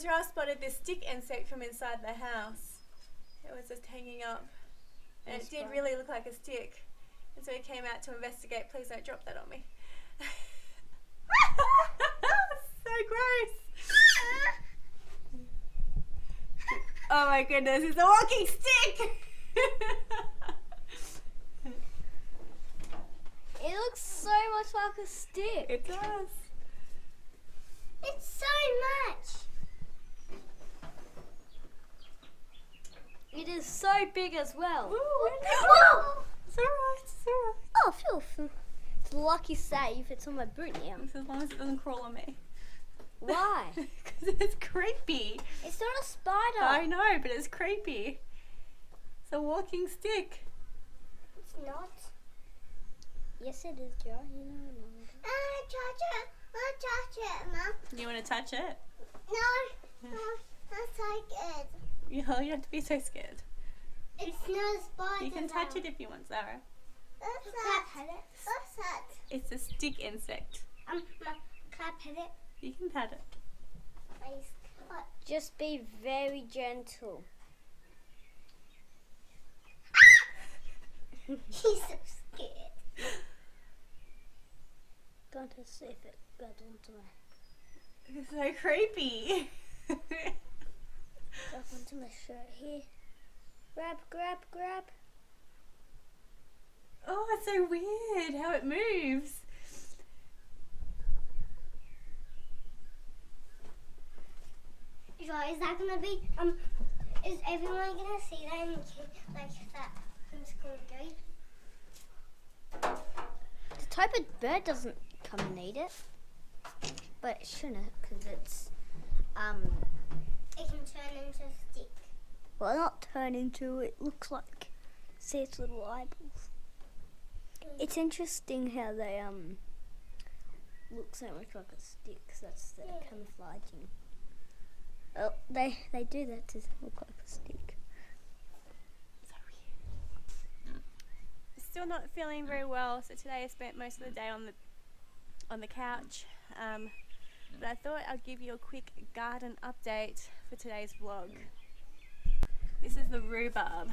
Ezra spotted this stick insect from inside the house. It was just hanging up, and it did really look like a stick. And so he came out to investigate. Please don't drop that on me. So gross. Oh my goodness, it's a walking stick. It looks so much like a stick. It does. It's so much. It is so big as well. Ooh, Whoa! it's alright, it's alright. Oh, phew. It's a lucky save. It's on my boot now. As long as it doesn't crawl on me. Why? Because it's creepy. It's not a spider. I know, but it's creepy. It's a walking stick. It's not. Yes, it is, Joe. You know. I touch it, Mum. You want to touch it? No, I'm so scared. You have to be so scared. It's not a spider. You can touch it if you want, Zara. What's that? What's that? It's a stick insect. Can I pet it? You can pat it. Just be very gentle. He's so scared. Going to see if it got onto my. It's so creepy. Got onto my shirt here. Grab. Oh, it's so weird how it moves. So is that gonna be is everyone gonna see that in like that in school grade? The type of bird doesn't come and eat it, but it shouldn't because it's it can turn into a stick. Well, not turn into. It looks like see its little eyeballs. It's interesting how they look so much like a stick. 'Cause that's their camouflaging. Oh, they do that to look like a stick. So weird. Still not feeling very well, so today I spent most of the day on the couch. But I thought I'd give you a quick garden update for today's vlog. This is the rhubarb.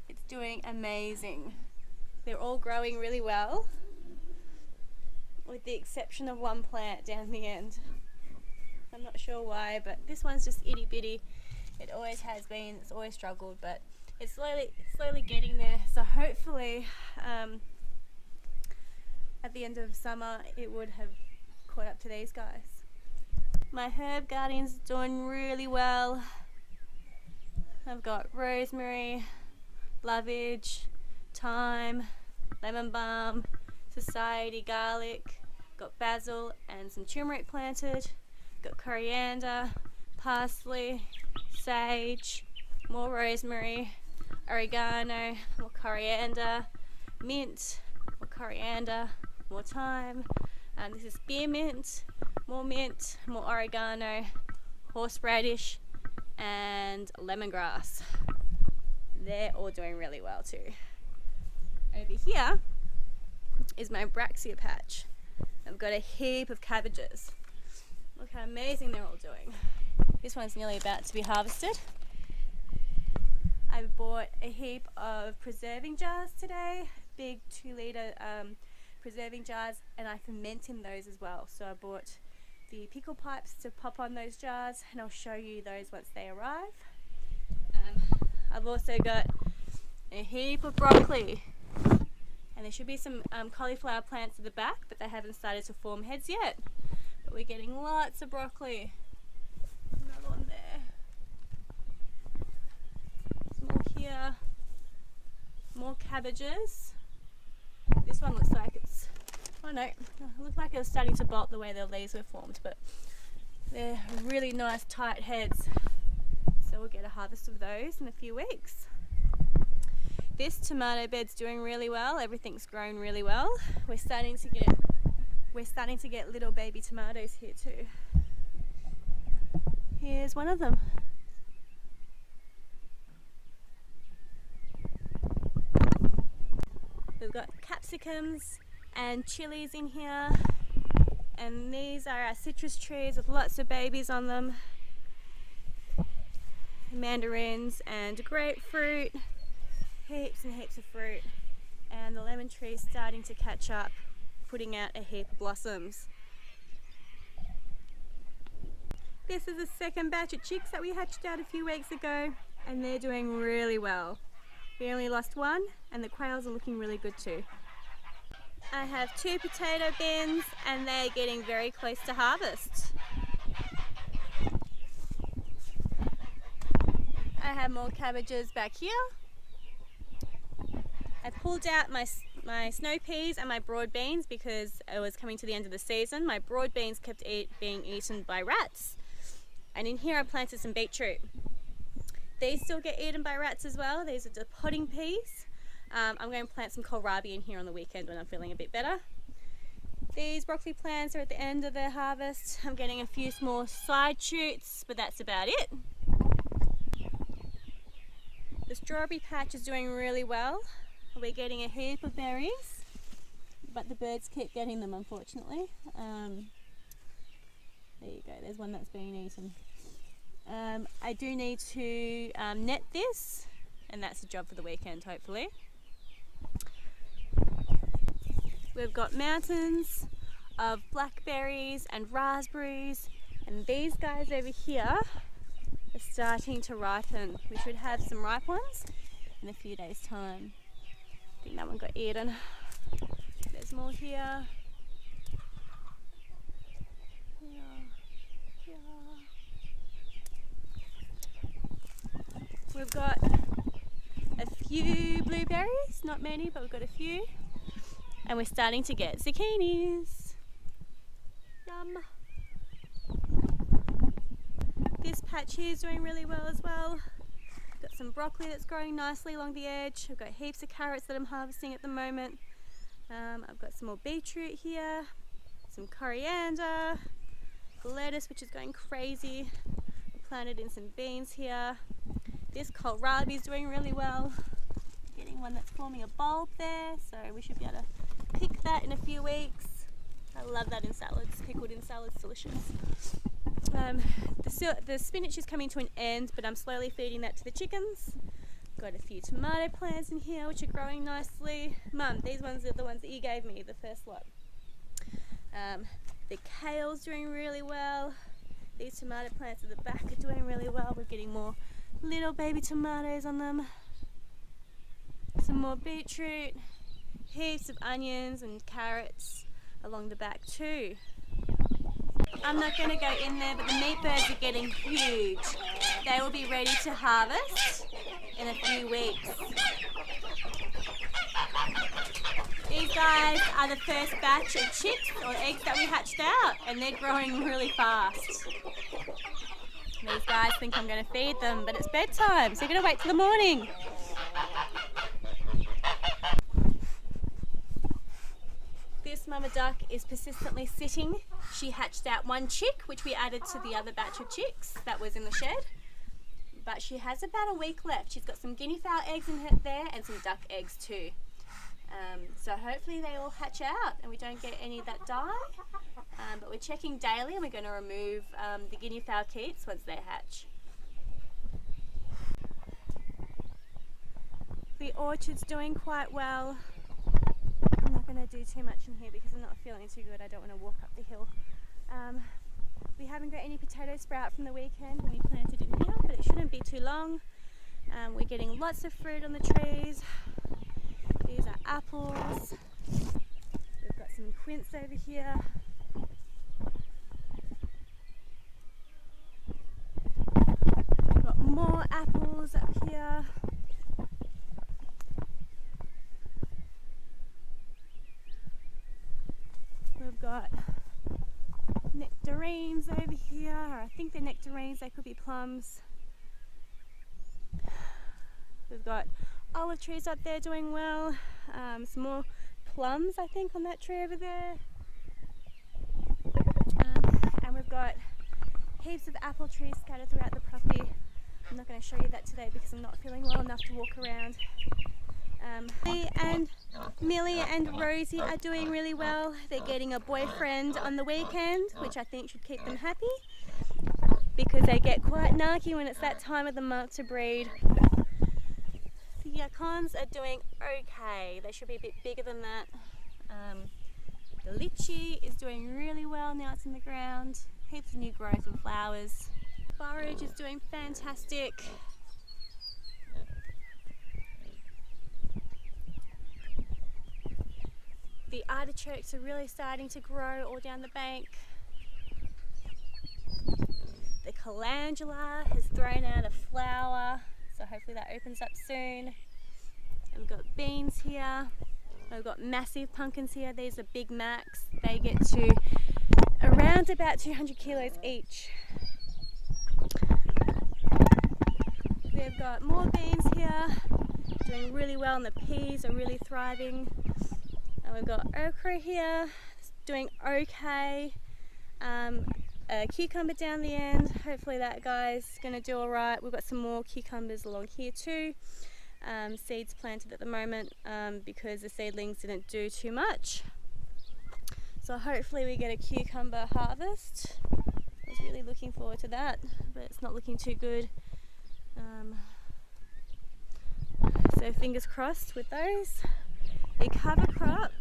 It's doing amazing. They're all growing really well, with the exception of one plant down the end. I'm not sure why, but this one's just itty bitty. It always has been. It's always struggled, but it's slowly getting there. So hopefully, at the end of summer, it would have caught up to these guys. My herb garden's doing really well. I've got rosemary, lovage, thyme, lemon balm, society garlic, got basil and some turmeric planted. Got coriander, parsley, sage, more rosemary, oregano, more coriander, mint, more coriander, more thyme. This is spearmint, more oregano, horseradish, and lemongrass. They're all doing really well too. Over here is my Braxia patch. I've got a heap of cabbages. Look how amazing they're all doing. This one's nearly about to be harvested. I bought a heap of preserving jars today, big 2-litre preserving jars, and I ferment in those as well. So I bought the pickle pipes to pop on those jars, and I'll show you those once they arrive. I've also got a heap of broccoli, and there should be some cauliflower plants at the back, but they haven't started to form heads yet. But we're getting lots of broccoli. Another one there. Some more here. More cabbages. This one looks like it's, oh no, it looks like it was starting to bolt the way the leaves were formed, but they're really nice tight heads. So we'll get a harvest of those in a few weeks. This tomato bed's doing really well. Everything's grown really well. We're starting to get little baby tomatoes here too. Here's one of them. We've got capsicums and chilies in here, and these are our citrus trees with lots of babies on them. mandarins and grapefruit, heaps and heaps of fruit, and the lemon tree is starting to catch up, putting out a heap of blossoms. This is the second batch of chicks that we hatched out a few weeks ago, and they're doing really well. We only lost one, and the quails are looking really good too. I have 2 potato bins, and they're getting very close to harvest. I have more cabbages back here. I pulled out my snow peas and my broad beans because it was coming to the end of the season. My broad beans kept being eaten by rats. And in here I planted some beetroot. These still get eaten by rats as well. These are the potting peas. I'm going to plant some kohlrabi in here on the weekend when I'm feeling a bit better. These broccoli plants are at the end of their harvest. I'm getting a few small side shoots, but that's about it. The strawberry patch is doing really well. We're getting a heap of berries, but the birds keep getting them, unfortunately. There you go, there's one that's being eaten. I do need to net this, and that's a job for the weekend, hopefully. We've got mountains of blackberries and raspberries, and these guys over here are starting to ripen. We should have some ripe ones in a few days' time. I think that one got eaten. There's more here. We've got a few blueberries, not many, but we've got a few. And we're starting to get zucchinis. Yum. This patch here is doing really well as well. Got some broccoli that's growing nicely along the edge. I've got heaps of carrots that I'm harvesting at the moment. I've got some more beetroot here, some coriander, lettuce which is going crazy. I planted in some beans here. This kohlrabi is doing really well. Getting one that's forming a bulb there, so we should be able to pick that in a few weeks. I love that in salads, pickled in salads, delicious. The spinach is coming to an end, but I'm slowly feeding that to the chickens. Got a few tomato plants in here which are growing nicely. Mum, these ones are the ones that you gave me, the first lot. The kale's doing really well. These tomato plants at the back are doing really well. We're getting more little baby tomatoes on them. Some more beetroot, heaps of onions and carrots along the back too. I'm not going to go in there, but the meat birds are getting huge. They will be ready to harvest in a few weeks. These guys are the first batch of chicks or eggs that we hatched out, and they're growing really fast. These guys think I'm going to feed them, but it's bedtime, so you're going to wait till the morning. This mama duck is persistently sitting. She hatched out one chick, which we added to the other batch of chicks that was in the shed. But she has about a week left. She's got some guinea fowl eggs in her there and some duck eggs too. So hopefully they all hatch out and we don't get any that die. But we're checking daily and we're going to remove the guinea fowl teats once they hatch. The orchard's doing quite well. I'm not going to do too much in here because I'm not feeling too good. I don't want to walk up the hill. We haven't got any potato sprout from the weekend when we planted in here, but it shouldn't be too long. We're getting lots of fruit on the trees. These are apples. We've got some quince over here. We've got more apples up here. We've got nectarines over here. I think they're nectarines, they could be plums. We've got olive trees up there doing well. Some more plums I think on that tree over there. And we've got heaps of apple trees scattered throughout the property. I'm not going to show you that today because I'm not feeling well enough to walk around. Millie and Rosie are doing really well. They're getting a boyfriend on the weekend, which I think should keep them happy. because they get quite narky when it's that time of the month to breed. The yacons are doing okay. They should be a bit bigger than that. The lychee is doing really well now it's in the ground. Heaps of new growth and flowers. Borage is doing fantastic. The artichokes are really starting to grow all down the bank. The calendula has thrown out a flower, so hopefully that opens up soon. And we've got beans here. We've got massive pumpkins here. These are Big Macs. They get to around about 200 kilos each. We've got more beans here, doing really well, and the peas are really thriving. And we've got okra here, doing okay. A cucumber down the end. Hopefully that guy's going to do all right. We've got some more cucumbers along here too. Seeds planted at the moment because the seedlings didn't do too much. So hopefully we get a cucumber harvest. I was really looking forward to that, but it's not looking too good. So fingers crossed with those. The cover crop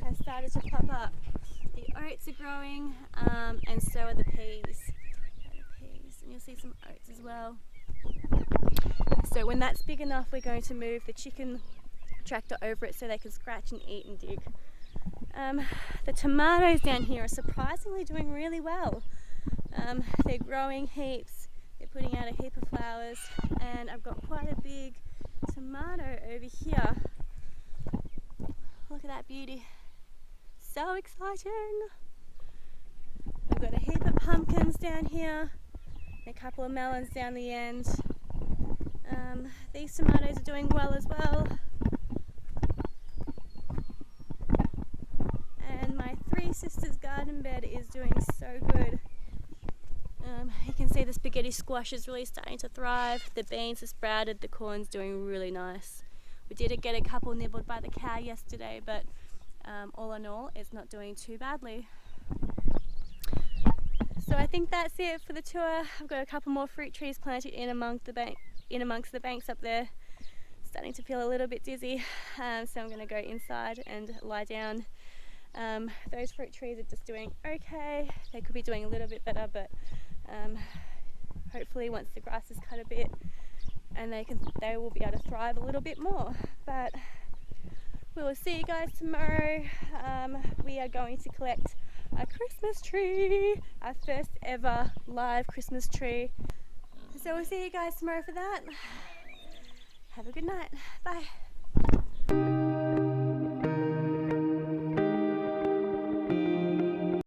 has started to pop up. The oats are growing, and so are the peas. And you'll see some oats as well. So when that's big enough, we're going to move the chicken tractor over it so they can scratch and eat and dig. The tomatoes down here are surprisingly doing really well. They're growing heaps. They're putting out a heap of flowers, and I've got quite a big tomato over here. Look at that beauty. So exciting! We've got a heap of pumpkins down here, and a couple of melons down the end. These tomatoes are doing well as well. And my Three Sisters garden bed is doing so good. You can see the spaghetti squash is really starting to thrive. The beans are sprouted, the corn's doing really nice. We did get a couple nibbled by the cow yesterday, but all in all, it's not doing too badly. So I think that's it for the tour. I've got a couple more fruit trees planted in amongst the banks up there. Starting to feel a little bit dizzy, so I'm going to go inside and lie down. Those fruit trees are just doing okay. They could be doing a little bit better, but hopefully once the grass is cut a bit, and they will be able to thrive a little bit more. But we will see you guys tomorrow. We are going to collect a Christmas tree, our first ever live Christmas tree. So we'll see you guys tomorrow for that. Have a good night. Bye.